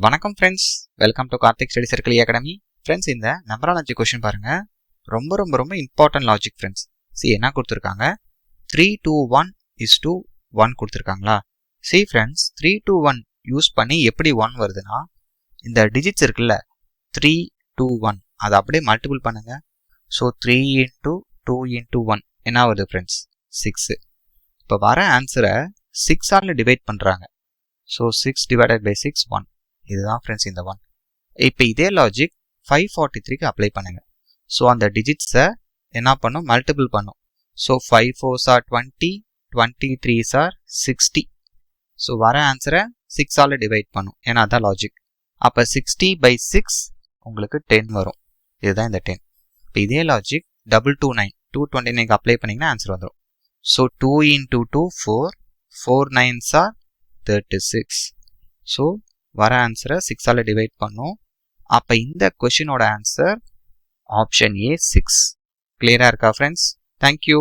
வணக்கம் friends, welcome to Karthik study circle academy. Friends, இந்த நம்பராலஜி question பாருங்க, ரொம்ப ரொம்ப ரொம்ப இம்பார்ட்டன்ட் லாஜிக் ஃப்ரெண்ட்ஸ். என்ன கொடுத்துருக்காங்க, 3 to 1 is to 1 கொடுத்துருக்காங்களா. ஃப்ரெண்ட்ஸ், 3 to 1 யூஸ் பண்ணி எப்படி 1 வருதுன்னா, இந்த டிஜிட்ஸ் இருக்குல்ல 3 to 1 அதை அப்படியே மல்டிபிள் பண்ணுங்க. ஸோ 3 into 2 into 1 என்ன வருது ஃப்ரெண்ட்ஸ், 6. இப்போ வர ஆன்சரை 6 டிவைட் பண்ணுறாங்க. So 6 divided by 6 1. இதுதான் ஃப்ரெண்ட்ஸ் இந்த 1. இப்போ இதே லாஜிக் 543க்கு அப்ளை பண்ணுங்க. ஸோ அந்த டிஜிட்ஸை என்ன பண்ணும், மல்டிபிள் பண்ணும். So 5 4s are 20, 23s are 60. So வர ஆன்சரை 6 டிவைட் பண்ணும், ஏன்னா அதான் லாஜிக். அப்போ 60 by 6 உங்களுக்கு 10 வரும். இதுதான் இந்த 10. இப்போ இதே லாஜிக் 229 229க்கு அப்ளை பண்ணிங்கன்னா ஆன்சர் வந்துடும். So 2 into 2 4, 4 9s are 36. So வர ஆன்சரை 6 டிவைட் பண்ணும். அப்போ இந்த கொஷினோட ஆன்சர் ஆப்ஷன் ஏ 6. கிளியரா இருக்கா ஃப்ரெண்ட்ஸ்? தேங்க்யூ.